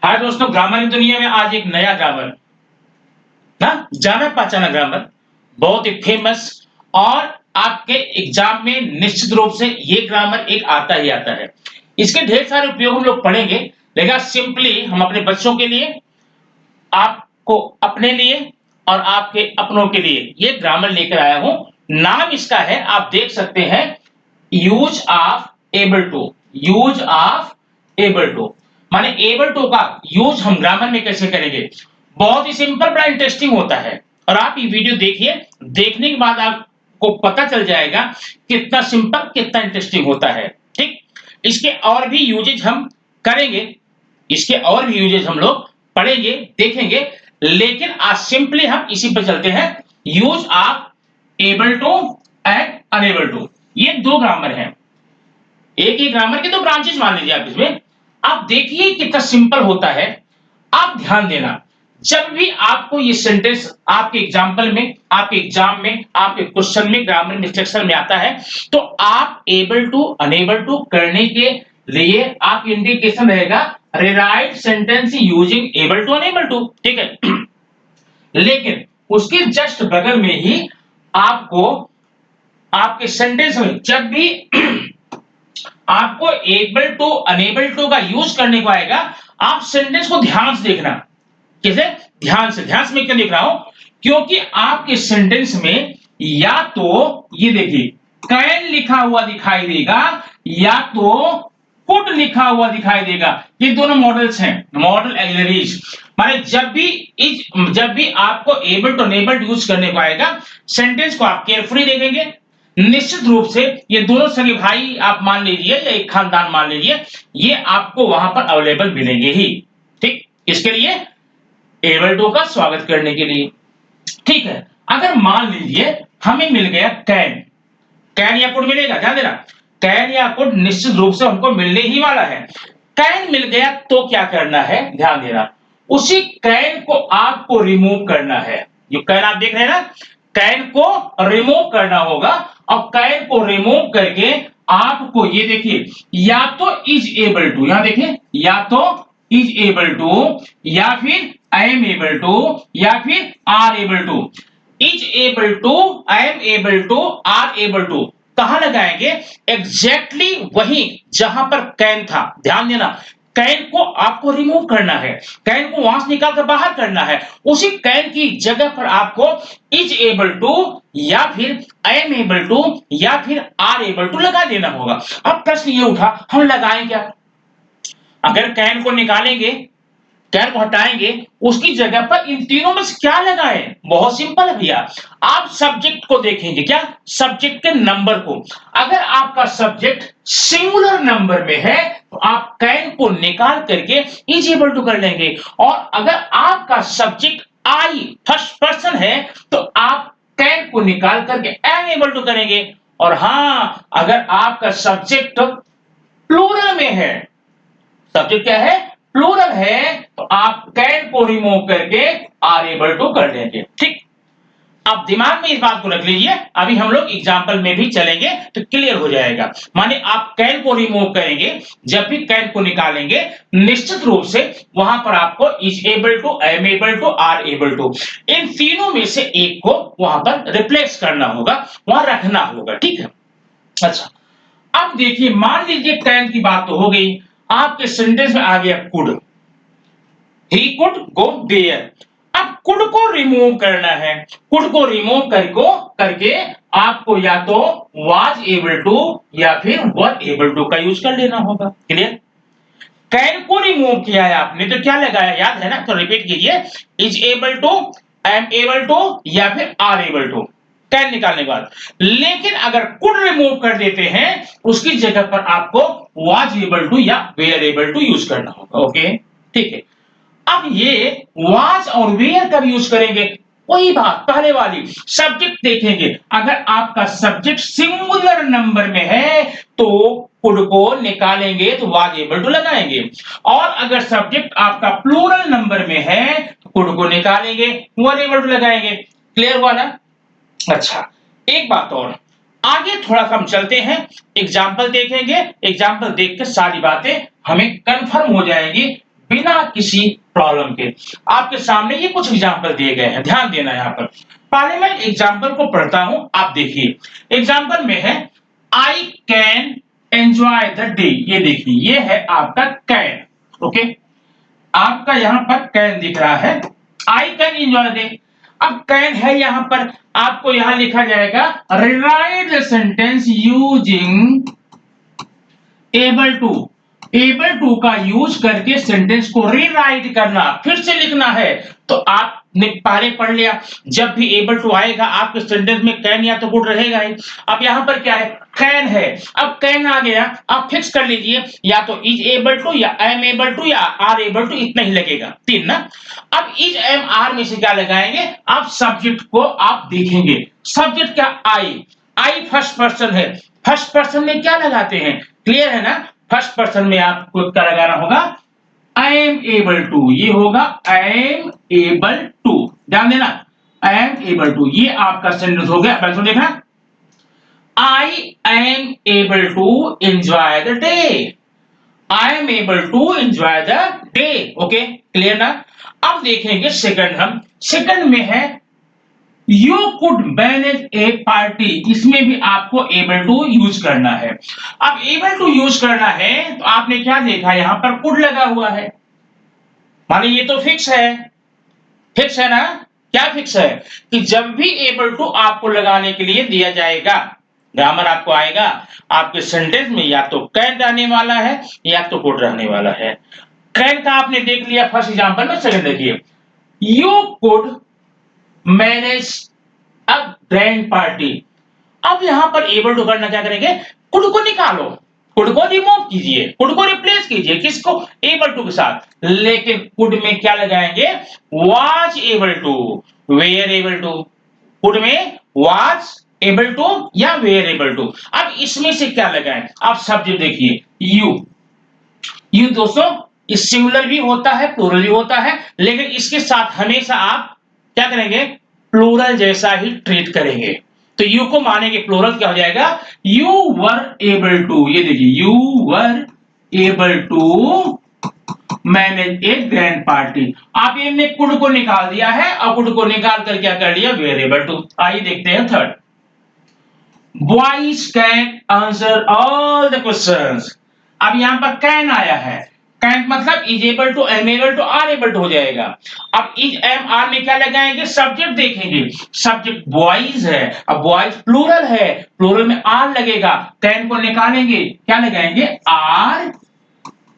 हाँ दोस्तों, ग्रामर की दुनिया में आज एक नया ग्रामर ना, जाना पहचाना ग्रामर, बहुत ही फेमस, और आपके एग्जाम में निश्चित रूप से ये ग्रामर एक आता ही आता है। इसके ढेर सारे उपयोग हम लोग पढ़ेंगे, लेकिन सिंपली हम अपने बच्चों के लिए, आपको अपने लिए और आपके अपनों के लिए ये ग्रामर लेकर आया हूं। नाम इसका है, आप देख सकते हैं, use of able to. Use of able to माने एबल टू का यूज हम ग्रामर में कैसे करेंगे। बहुत ही सिंपल, बड़ा इंटरेस्टिंग होता है, और आप ये वीडियो देखिए, देखने के बाद आपको पता चल जाएगा कितना सिंपल, कितना इंटरेस्टिंग होता है। ठीक, इसके और भी यूजेज हम करेंगे, इसके और भी यूजेज हम लोग पढ़ेंगे, देखेंगे, लेकिन आज सिंपली हम इसी पर चलते हैं। Use of able to and unable to, ये दो ग्रामर हैं, एक ही ग्रामर के दो ब्रांचेस मान लीजिए आप इसमें। आप देखिए कितना सिंपल होता है। आप ध्यान देना, जब भी आपको ये सेंटेंस आपके एग्जाम्पल में, आपके एग्जाम में, आपके क्वेश्चन में, ग्रामर में, सेक्शन में आता है, तो आप एबल टू अनेबल टू करने के लिए आप इंडिकेशन रहेगा rewrite sentence using able to unable to. ठीक है लेकिन उसके जस्ट बगल में ही आपको आपके सेंटेंस में जब भी आपको एबल टू अनेबल टू का यूज करने को आएगा, आप सेंटेंस को ध्यान से देखना। कैसे? ध्यान से मैं क्यों देख रहा हूं, क्योंकि आपके सेंटेंस में या तो ये देखिए कैन लिखा हुआ दिखाई देगा, या तो कुड लिखा हुआ दिखाई देगा। ये दोनों मॉडल्स हैं, मॉडल एक्सिलरीज। माने जब भी आपको एबल टू अनेबल यूज करने को आएगा, सेंटेंस को आप केयरफुली देखेंगे। निश्चित रूप से ये दोनों सगे भाई आप मान लीजिए, या एक खानदान मान लीजिए, ये आपको वहां पर अवेलेबल मिलेंगे ही। ठीक, इसके लिए एबल टू का स्वागत करने के लिए। ठीक है, अगर मान लीजिए हमें मिल गया कैन, कैन या कुड मिलेगा, ध्यान देना, कैन या कुड निश्चित रूप से हमको मिलने ही वाला है। कैन मिल गया तो क्या करना है, ध्यान देना, उसी कैन को आपको रिमूव करना है। जो कैन आप देख रहे हैं ना, कैन को रिमूव करना होगा, और कैन को रिमूव करके आपको ये देखिए, या तो इज एबल टू, यहां देखिए, या तो इज एबल टू, या फिर आई एम एबल टू, या फिर are able to. Is able to, I am able to, are able to कहां लगाएंगे? एग्जैक्टली वही जहां पर कैन था। ध्यान देना, कैन को आपको रिमूव करना है, कैन को वहां से निकाल कर बाहर करना है। उसी कैन की जगह पर आपको इज एबल टू, या फिर आई एम एबल टू, या फिर आर एबल टू लगा देना होगा। अब प्रश्न ये उठा, हम लगाएं क्या? अगर कैन को निकालेंगे, कैन को हटाएंगे, उसकी जगह पर इन तीनों में से क्या लगाएं? बहुत सिंपल है भैया, आप सब्जेक्ट को देखेंगे, क्या? सब्जेक्ट के नंबर को। अगर आपका सब्जेक्ट सिंगुलर नंबर में है, तो आप कैन को निकाल करके इज एबल टू कर लेंगे, और अगर आपका सब्जेक्ट आई फर्स्ट पर्सन है, तो आप कैन को निकाल करके एम एबल टू करेंगे। और हां, अगर आपका सब्जेक्ट प्लूरल में है, सब्जेक्ट क्या है? प्लूरल है, तो आप कैन को रिमूव करके आर एबल टू कर देंगे। ठीक, आप दिमाग में इस बात को रख लीजिए, अभी हम लोग एग्जाम्पल में भी चलेंगे तो क्लियर हो जाएगा। माने आप कैन को रिमूव करेंगे, जब भी कैन को निकालेंगे, निश्चित रूप से वहां पर आपको is able to, I am able to, are able to, इन तीनों में से एक को वहां पर रिप्लेस करना होगा, वहां रखना होगा। ठीक है, अच्छा, अब देखिए, मान लीजिए कैन की बात तो हो गई, आपके सेंटेंस में आ गया could, he could go there. अब कुड को रिमूव करना है, कुड को रिमूव करके आपको या तो वाज एबल टू, या फिर वर एबल टू का यूज कर लेना होगा। क्लियर? कैन को रिमूव किया है आपने, तो क्या लगाया, याद है ना? तो रिपीट कीजिए, is able to, I am able to, या फिर आर एबल टू, कैन निकालने के बाद। लेकिन अगर कुड रिमूव कर देते हैं, उसकी जगह पर आपको वाज एबल टू या वेयर एबल टू यूज करना होगा। ओके, ठीक है। अब ये वाज और वेयर कब यूज करेंगे? वही बात पहले वाली, सब्जेक्ट देखेंगे, अगर आपका सब्जेक्ट सिंगुलर नंबर में है, तो कुड को निकालेंगे तो वाज एबल टू लगाएंगे, और अगर सब्जेक्ट आपका प्लूरल नंबर में है, तो कुड को निकालेंगे, वर एबल टू लगाएंगे। क्लियर हुआ ना? अच्छा, एक बात और, आगे थोड़ा सा हम चलते हैं, एग्जाम्पल देखेंगे, एग्जाम्पल देख के सारी बातें हमें कंफर्म हो जाएंगी, बिना किसी प्रॉब्लम के। आपके सामने ये कुछ एग्जाम्पल दिए गए हैं, ध्यान देना यहाँ पर। पहले मैं एग्जाम्पल को पढ़ता हूं, आप देखिए। एग्जाम्पल में है I can enjoy the day. ये देखिए, ये है आपका कैन। ओके, आपका यहाँ पर कैन दिख रहा है, आई कैन एंजॉय डे। अब कैन है यहाँ पर, आपको यहां लिखा जाएगा rewrite the sentence using able to. Able to का यूज करके सेंटेंस को रीराइट करना, फिर से लिखना है। तो आपने पहले पढ़ लिया, जब भी एबल टू आएगा आपके सेंटेंस में कैन या तो गुड रहेगा ही। अब यहां पर क्या है, कैन है। अब कैन आ गया, आप फिक्स कर लीजिए, या तो इज एबल टू या एम एबल टू या आर एबल टू, इतना ही लगेगा, तीन ना। अब इज एम आर में से क्या लगाएंगे, आप सब्जेक्ट को आप देखेंगे। सब्जेक्ट क्या, आई। आई फर्स्ट पर्सन है, फर्स्ट पर्सन में क्या लगाते हैं, क्लियर है ना। फर्स्ट पर्सन में आपको क्या लगाना होगा, आई एम एबल टू, ये होगा आई एम एबल टू, ध्यान देना, आई एम एबल टू, ये आपका सेंटेंस हो गया। अब देखना, I am able to enjoy the day, I am able to enjoy the day. Okay, clear ना। अब देखेंगे सेकंड, हम सेकंड में है you could manage a party. इसमें भी आपको एबल टू यूज करना है। अब एबल टू यूज करना है तो आपने क्या देखा, यहां पर कुड लगा हुआ है, माने ये तो फिक्स है, फिक्स है ना। क्या फिक्स है कि जब भी एबल टू आपको लगाने के लिए दिया जाएगा, ग्रामर आपको आएगा, आपके सेंटेंस में या तो कैन रहने वाला है या तो कुड रहने वाला है। कैन का आपने देख लिया फर्स्ट एग्जांपल में, सेकंड देखिए, you could manage a grand party. अब यहां पर एबल टू करना, क्या करेंगे, कुड को निकालो, कुड को रिमूव कीजिए, कुड को रिप्लेस कीजिए, किसको, एबल टू के साथ। लेकिन कुड में क्या लगाएंगे, was able to, were able to. Could में वाज एबल टू या वेयर एबल टू। अब इसमें से क्या लगाएं, आप सब्जेक्ट देखिए, यू। यू दोस्तों इस सिंगुलर भी होता है, प्लूरल भी होता है, लेकिन इसके साथ हमेशा आप क्या करेंगे, प्लूरल जैसा ही ट्रीट करेंगे। तो यू को मानेंगे प्लूरल, क्या हो जाएगा, यू वर एबल टू। ये देखिए, you were able to manage a grand party. आप इनने कुड को निकाल दिया है, और कुड को निकाल कर क्या कर लिया, वेयर एबल टू। आइए देखते हैं third, boys can answer all the questions. अब यहां पर कैन आया है, कैन मतलब is able to, am able to, are able to हो जाएगा। अब इज एम आर में क्या लगाएंगे, सब्जेक्ट देखेंगे, सब्जेक्ट बॉयज है, अब बॉयज प्लूरल है, प्लूरल में आर लगेगा, कैन को निकालेंगे, क्या लगाएंगे, आर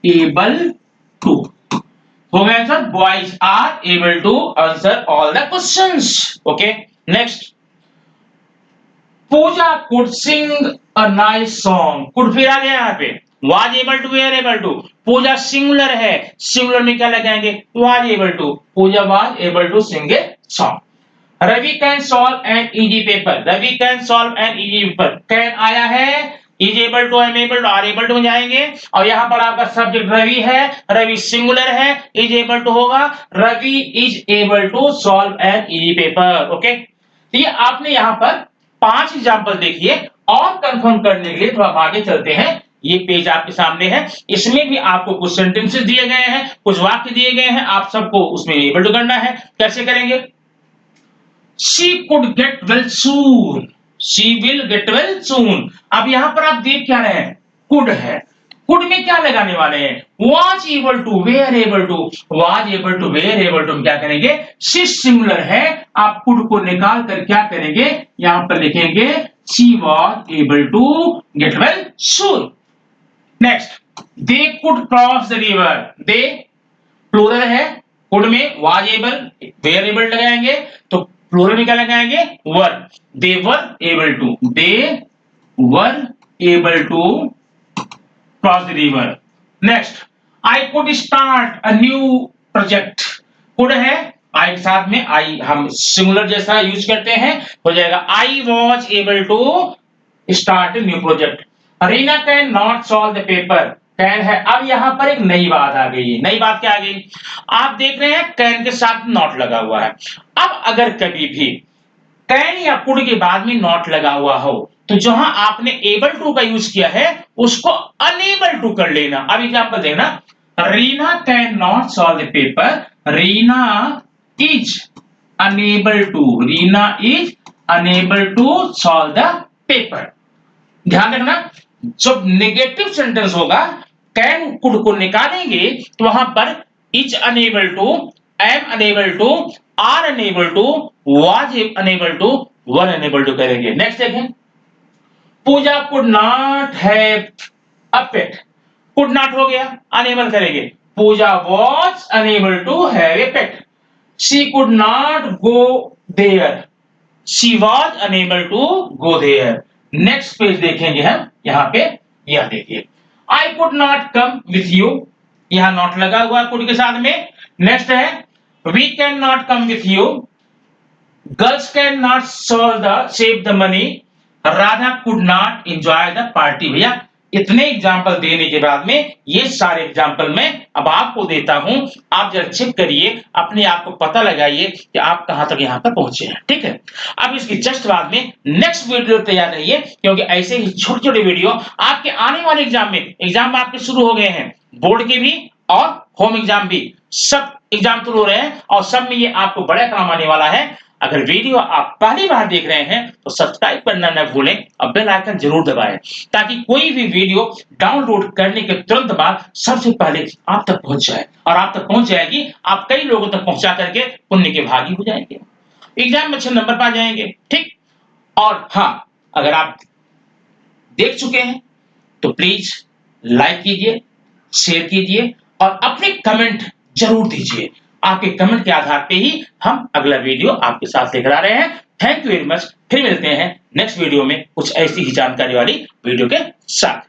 एबल टू। हो गया sir, boys are able to answer all the questions. Okay, next, Puja could sing a nice song. Could फिर आ गया यहाँ पे, was able to, were able to. Puja singular है, सिंगुलर में क्या लगाएंगे, was able to, Puja was able to sing a song. Ravi can solve an easy paper, Ravi can solve an easy paper, can आया है, is able to, am able to, are able to जाएंगे, और यहां पर आपका सब्जेक्ट रवि है, रवि सिंगुलर है, is able to होगा, Ravi is able to solve an easy paper. Okay, तो ये आपने यहां पर 5 एग्जाम्पल देखिए, और कंफर्म करने के लिए तो आप आगे चलते हैं। ये पेज आपके सामने है, इसमें भी आपको कुछ सेंटेंसेस दिए गए हैं, कुछ वाक्य दिए गए हैं, आप सबको उसमें एबल टू करना है। कैसे करेंगे, she could get well soon, she will get well सून। अब यहां पर आप देख क्या रहे हैं, कुड है, कुड में क्या लगाने वाले हैं, was able to, were able to, was able to, were able to क्या करेंगे, शी सिंगुलर है, आप कुड को निकाल कर क्या करेंगे, यहां पर लिखेंगे she was able to get well soon. Next, they could cross the river, they plural है, कुड में वाज एबल, वेयर एबल लगाएंगे, तो प्लूरल में क्या लगाएंगे, were, they were able to, they were able to cross the river. Next, I could start a new project. Could है, I के साथ में आई हम सिंगुलर जैसा यूज करते हैं, हो जाएगा I was able to start a new project. Reena can not solve the paper, can है। अब यहां पर एक नई बात आ गई है, नई बात क्या आ गई, आप देख रहे हैं कैन के साथ नॉट लगा हुआ है। अब अगर कभी भी कैन या कुड के बाद में नॉट लगा हुआ हो, तो जहां आपने एबल टू का यूज किया है उसको अनेबल टू कर लेना। अब एग्जांपल देखना, Reena can not solve the paper, Reena is unable to, Reena is unable to solve the paper. ध्यान रखना, जब नेगेटिव सेंटेंस होगा कैन कुड को निकालेंगे तो वहां पर is unable to, am unable to, are unable to, was unable to, were unable to करेंगे। नेक्स्ट देखें, Pooja could not have a pet, could not हो गया, अनेबल करेंगे, Pooja was unable to have A pet. She could not go there, she was unable to go there. Next page देखेंगे हम, यहां पे यह देखिए, I could not come with you, यहां नॉट लगा हुआ कुड के साथ में। नेक्स्ट है, we can not come with you, girls can not save the money, Radha could not enjoy the party. भैया इतने एग्जाम्पल देने के बाद में ये सारे एग्जाम्पल मैं अब आपको देता हूं, आप जरा चेक करिए, अपने आप को पता लगाइए कि आप कहां तक यहां पर पहुंचे हैं। ठीक है, अब इसके जस्ट बाद में नेक्स्ट वीडियो तैयार रहिए, क्योंकि ऐसे ही छोटे छोटे वीडियो आपके आने वाले एग्जाम आपके शुरू हो गए हैं, बोर्ड के भी और होम एग्जाम भी, सब एग्जाम शुरू हो रहे हैं और सब में ये आपको बड़ा काम आने वाला है। अगर वीडियो आप पहली बार देख रहे हैं तो सब्सक्राइब करना न भूलें और बेल आइकन जरूर दबाएं, ताकि कोई भी वीडियो डाउनलोड करने के तुरंत बाद सबसे पहले आप तक पहुंच जाए, और आप तक पहुंच जाएगी, आप कई लोगों तक पहुंचा करके पुण्य के भागी हो जाएंगे, एग्जाम में अच्छे नंबर पा जाएंगे। ठीक, और हाँ, अगर आप देख चुके हैं तो प्लीज लाइक कीजिए, शेयर कीजिए और अपने कमेंट जरूर दीजिए। आपके कमेंट के आधार पे ही हम अगला वीडियो आपके साथ लेकर आ रहे हैं। थैंक यू वेरी मच, फिर मिलते हैं नेक्स्ट वीडियो में कुछ ऐसी ही जानकारी वाली वीडियो के साथ।